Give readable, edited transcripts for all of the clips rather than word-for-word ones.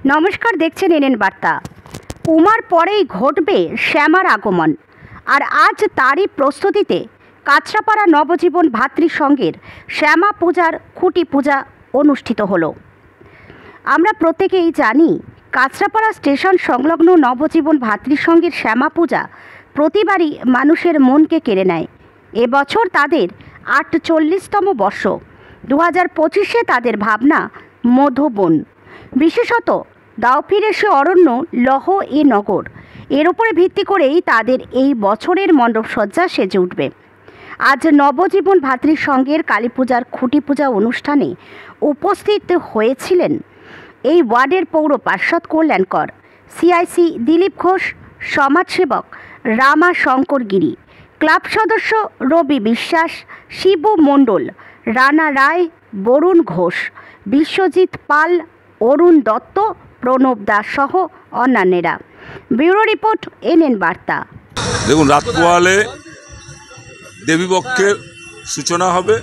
নমস্কার, দেখছেন এনএন বার্তা। উমার পরেই ঘটবে শ্যামার আগমন, আর আজ তারই প্রস্তুতিতে কাছড়াপাড়া নবজীবন ভাতৃসংঘের শ্যামা পূজার খুঁটি পূজা অনুষ্ঠিত হলো। আমরা প্রত্যেকেই জানি, কাছড়াপাড়া স্টেশন সংলগ্ন নবজীবন ভাতৃসংঘের শ্যামা পূজা প্রতিবারই মানুষের মনকে কেড়ে নেয়। এবছর তাদের ৪৮তম বর্ষ। ২০২৫-এ তাদের ভাবনা মধুবন, বিশেষত দাও ফিরে সে অরণ্য লহ এ নগর, এর উপরে ভিত্তি করেই তাদের এই বছরের মণ্ডপসজ্জা সেজে উঠবে। আজ নবজীবন ভাতৃসংঘের কালী পূজার খুঁটি পূজা অনুষ্ঠানে উপস্থিত হয়েছিলেন এই ওয়ার্ডের পৌর পার্ষদ কল্যাণকর, সিআইসি দিলীপ ঘোষ, সমাজসেবক রামা শঙ্কর গিরি, ক্লাব সদস্য রবি বিশ্বাস, শিবু মণ্ডল, রানা রায়, বরুণ ঘোষ, বিশ্বজিৎ পাল, অরুণ দত্ত, প্রণব দাস সহ অন্যান্যরা। ব্যুরো রিপোর্ট, এনএন বার্তা। দেখুন, রাত পোহালে দেবীপক্ষের সূচনা হবে।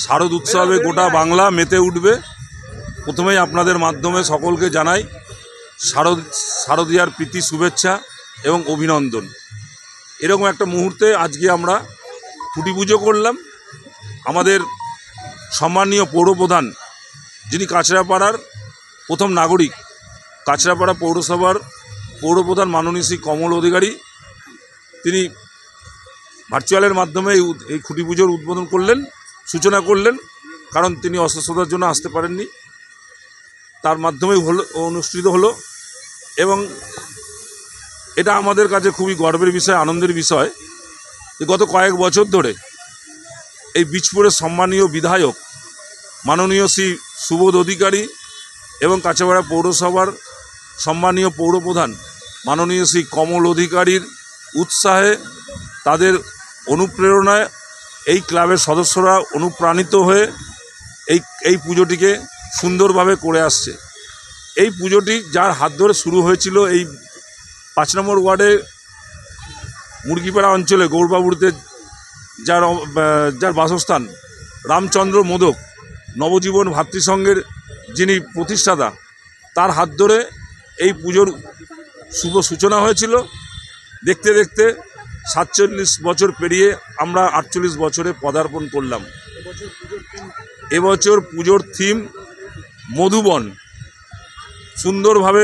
শারদ উৎসবে গোটা বাংলা মেতে উঠবে। প্রথমেই আপনাদের মাধ্যমে সকলকে জানাই শারদীয়ার প্রীতি, শুভেচ্ছা এবং অভিনন্দন। এরকম একটা মুহূর্তে আজকে আমরা খুঁটি পুজো করলাম। আমাদের সম্মানীয় পৌরপ্রধান, যিনি কাছড়াপাড়ার প্রথম নাগরিক, কাছড়াপাড়া পৌরসভার পৌরপ্রধান মাননীয় শ্রী কমল অধিকারী, তিনি ভার্চুয়ালের মাধ্যমে এই খুঁটি পুজোর উদ্বোধন করলেন, সূচনা করলেন। কারণ তিনি অসুস্থতার জন্য আসতে পারেননি, তার মাধ্যমেই অনুষ্ঠিত হলো। এবং এটা আমাদের কাছে খুবই গর্বের বিষয়, আনন্দের বিষয় যে গত কয়েক বছর ধরে এই বীজপুরের সম্মানীয় বিধায়ক মাননীয় শ্রী সুবোধ অধিকারী এবং কাছড়াপাড়া পৌরসভার সম্মানীয় পৌরপ্রধান মাননীয় শ্রী কমল অধিকারীর উৎসাহে, তাদের অনুপ্রেরণায় এই ক্লাবের সদস্যরা অনুপ্রাণিত হয়ে এই পুজোটিকে সুন্দরভাবে করে আসছে। এই পুজোটি যার হাত ধরে শুরু হয়েছিল, এই ৫ নম্বর ওয়ার্ডে মুরগিপাড়া অঞ্চলে গৌরবাবুড়িতে যার বাসস্থান রামচন্দ্র মোদক, নবজীবন ভাতৃসংঘের যিনি প্রতিষ্ঠাতা, তার হাত ধরে এই পুজোর শুভ সূচনা হয়েছিল। দেখতে দেখতে ৪৭ বছর পেরিয়ে আমরা ৪৮ বছরে পদার্পণ করলাম। এবছর পুজোর থিম মধুবন। সুন্দরভাবে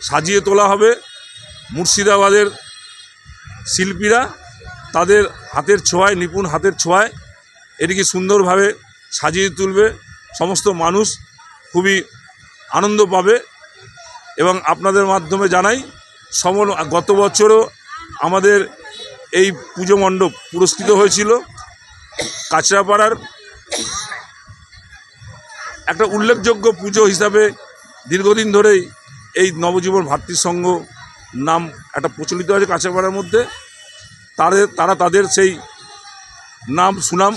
সাজিয়ে তোলা হবে। মুর্শিদাবাদের শিল্পীরা তাদের হাতের ছোঁয়ায়, নিপুণ হাতের ছোঁয়ায় এটিকে সুন্দরভাবে সাজিয়ে তুলবে। সমস্ত মানুষ খুবই আনন্দ পাবে। এবং আপনাদের মাধ্যমে জানাই, গত বছরও আমাদের এই পুজো মণ্ডপ পুরস্কৃত হয়েছিল। কাছড়াপাড়ার একটা উল্লেখযোগ্য পুজো হিসাবে দীর্ঘদিন ধরেই এই নবজীবন ভাতৃসংঘ নাম একটা প্রচলিত আছে কাছড়াপাড়ার মধ্যে। তারা তাদের সেই নাম সুনাম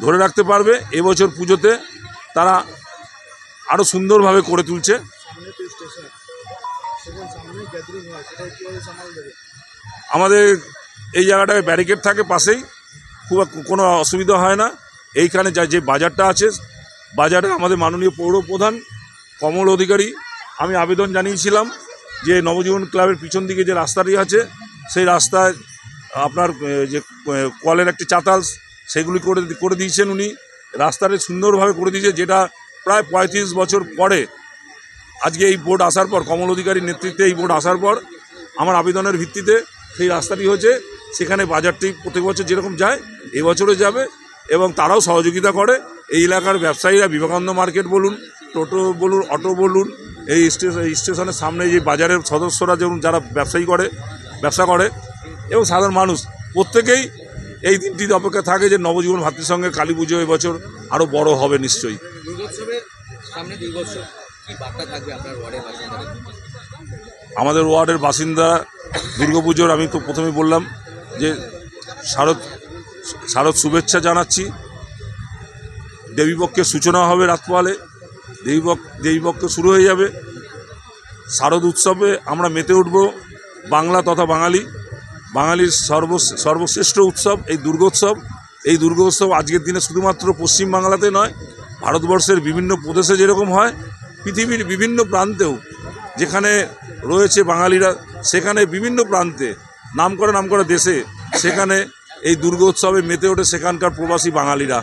ধরে রাখতে পারবে। এবছর পুজোতে তারা আরও সুন্দরভাবে করে তুলছে। আমাদের এই জায়গাটায় ব্যারিকেড থাকে পাশেই, খুব কোনো অসুবিধা হয় না। এইখানে যে বাজারটা আছে, বাজারে আমাদের মাননীয় পৌরপ্রধান কমল অধিকারী, আমি আবেদন জানিয়েছিলাম যে নবজীবন ক্লাবের পিছন দিকে যে রাস্তাটি আছে, সেই রাস্তায় আপনার যে কলের একটি চাতাল, সেগুলি করে দিয়েছেন উনি। রাস্তাটা সুন্দরভাবে করে দিয়েছে, যেটা প্রায় ৩৫ বছর পরে আজকে এই বোর্ড আসার পর, কমল অধিকারীর নেতৃত্বে এই বোর্ড আসার পর আমার আবেদনের ভিত্তিতে সেই রাস্তাটি হয়েছে। সেখানে বাজারটি প্রত্যেক বছর যেরকম যায়, এবছরও যাবে। এবং তারাও সহযোগিতা করে। এই এলাকার ব্যবসায়ীরা, বিবেকানন্দ মার্কেট বলুন, টোটো বলুন, অটো বলুন, এই স্টেশনের সামনে যে বাজারের সদস্যরা যেমন যারা ব্যবসা করে এবং সাধারণ মানুষ, প্রত্যেকেই এই দিনটিতে অপেক্ষা থাকে যে নবজীবন ভাতৃসংঘের কালী পুজো এবছর আরও বড় হবে নিশ্চয়ই। আমাদের ওয়ার্ডের বাসিন্দা দুর্গাপুজোর, আমি তো প্রথমেই বললাম যে শারদ শুভেচ্ছা জানাচ্ছি। দেবীপক্ষের সূচনা হবে রাত পোহালে, দেবীপক্ষ শুরু হয়ে যাবে। শারদ উৎসবে আমরা মেতে উঠব। বাংলা তথা বাঙালির সর্বশ্রেষ্ঠ উৎসব এই দুর্গোৎসব। এই দুর্গোৎসব আজকের দিনে শুধুমাত্র পশ্চিমবাংলাতে নয়, ভারতবর্ষের বিভিন্ন প্রদেশে যেরকম হয়, পৃথিবীর বিভিন্ন প্রান্তেও যেখানে রয়েছে বাঙালিরা, সেখানে বিভিন্ন প্রান্তে নামকরা দেশে সেখানে এই দুর্গোৎসবে মেতে ওঠে সেখানকার প্রবাসী বাঙালিরা।